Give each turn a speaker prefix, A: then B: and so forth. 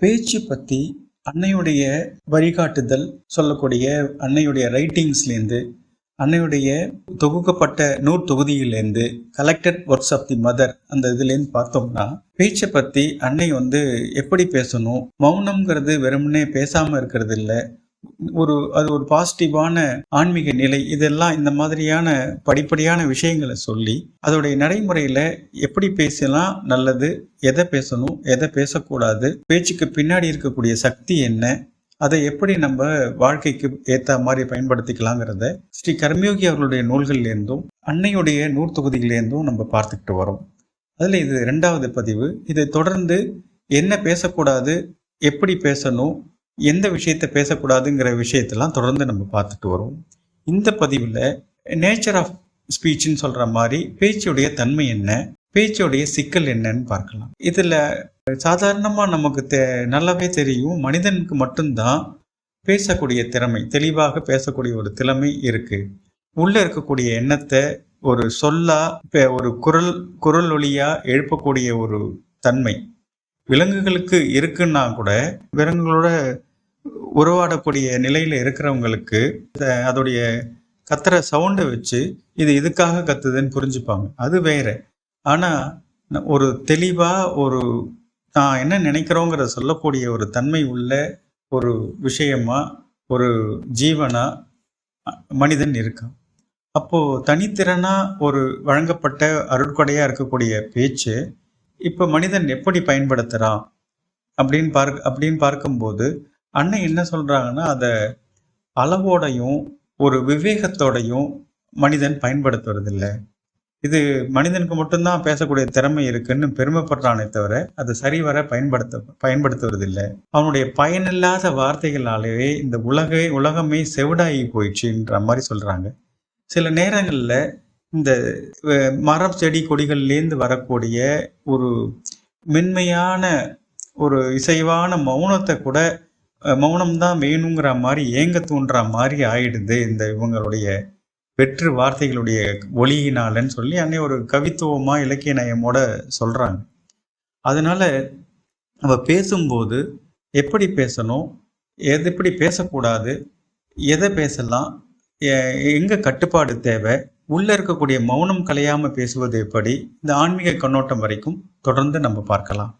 A: பேச்சு பற்றி அன்னையுடைய வழிகாட்டுதல் சொல்லக்கூடிய அன்னையுடைய ரைட்டிங்ஸ்லேருந்து, அன்னையுடைய தொகுக்கப்பட்ட நூற்தொகுதியிலேருந்து, collected works of the Mother அந்த இதுலேருந்து பார்த்தோம்னா, பேச்சை பற்றி அன்னை எப்படி பேசணும், மௌனம்ங்கிறது வெறுமனே பேசாமல் இருக்கிறது இல்லை, அது ஒரு பாசிட்டிவான ஆன்மீக நிலை, இதெல்லாம் இந்த மாதிரியான படிப்படியான விஷயங்களை சொல்லி அதோடைய நடைமுறையில் எப்படி பேசலாம், நல்லது, எதை பேசணும், எதை பேசக்கூடாது, பேச்சுக்கு பின்னாடி இருக்கக்கூடிய சக்தி என்ன, அதை எப்படி நம்ம வாழ்க்கைக்கு ஏற்ற மாதிரி பயன்படுத்திக்கலாங்கிறத ஸ்ரீ கர்மயோகி அவர்களுடைய நூல்கள்லேருந்தும் அன்னையுடைய நூற்தொகுதியிலேருந்தும் நம்ம பார்த்துக்கிட்டு வரோம். அதில் இது 2வது பதிவு. இதை தொடர்ந்து என்ன பேசக்கூடாது, எப்படி பேசணும், எந்த விஷயத்தை பேசக்கூடாதுங்கிற விஷயத்தெல்லாம் தொடர்ந்து நம்ம பார்த்துட்டு வரோம். இந்த பதிவில் நேச்சர் ஆஃப் ஸ்பீச்னு சொல்கிற மாதிரி பேச்சுடைய தன்மை என்ன, பேச்சுடைய சிக்கல் என்னன்னு பார்க்கலாம். இதில் சாதாரணமாக நமக்கு நல்லாவே தெரியும், மனிதனுக்கு மட்டும்தான் பேசக்கூடிய திறமை, தெளிவாக பேசக்கூடிய ஒரு திறமை இருக்குது. உள்ளே இருக்கக்கூடிய எண்ணத்தை ஒரு சொல்லா, ஒரு குரல் ஒலியாக எழுப்பக்கூடிய ஒரு தன்மை விலங்குகளுக்கு இருக்குன்னா கூட, விலங்குகளோட உருவாடக்கூடிய நிலையில் இருக்கிறவங்களுக்கு அதோடைய கத்துற சவுண்டை வச்சு இது இதுக்காக கத்துதுன்னு புரிஞ்சுப்பாங்க, அது வேற. ஆனால் ஒரு தெளிவாக நான் என்ன நினைக்கிறோங்கிறத சொல்லக்கூடிய ஒரு தன்மை உள்ள ஒரு விஷயமா, ஒரு ஜீவனா மனிதன் இருக்கான். அப்போது தனித்திறனாக வழங்கப்பட்ட அருட்கொடையாக இருக்கக்கூடிய பேச்சு இப்போ மனிதன் எப்படி பயன்படுத்துகிறான் அப்படின்னு பார்க்கும்போது, அன்னை என்ன சொல்கிறாங்கன்னா, அதை அளவோடையும் ஒரு விவேகத்தோடையும் மனிதன் பயன்படுத்துவதில்லை. இது மனிதனுக்கு மட்டும்தான் பேசக்கூடிய திறமை இருக்குன்னு பெருமைப்படுறானே தவிர அதை சரிவர பயன்படுத்துவதில்லை. அவனுடைய பயனில்லாத வார்த்தைகளாலேயே இந்த உலகமே செவிடாகி போயிடுச்சுன்ற மாதிரி சொல்கிறாங்க. சில நேரங்களில் இந்த மரம் செடி கொடிகள்லேருந்து வரக்கூடிய ஒரு மென்மையான ஒரு இசைவான மௌனத்தை கூட மௌனம்தான் வேணுங்கிற மாதிரி ஏங்க தூண்டுற மாதிரி ஆயிடுது இந்த இவங்களுடைய வெற்று வார்த்தைகளுடைய ஒளியினாலன்னு சொல்லி அன்னை ஒரு கவித்துவமாக இலக்கிய நயமோட சொல்கிறாங்க. அதனால் நம்ம பேசும்போது எப்படி பேசணும், எப்படி பேசக்கூடாது, எதை பேசலாம், எங்கே கட்டுப்பாடு தேவை, உள்ளே இருக்கக்கூடிய மௌனம் கலையாமல் பேசுவது எப்படி, இந்த ஆன்மீக கண்ணோட்டம் வரைக்கும் தொடர்ந்து நம்ம பார்க்கலாம்.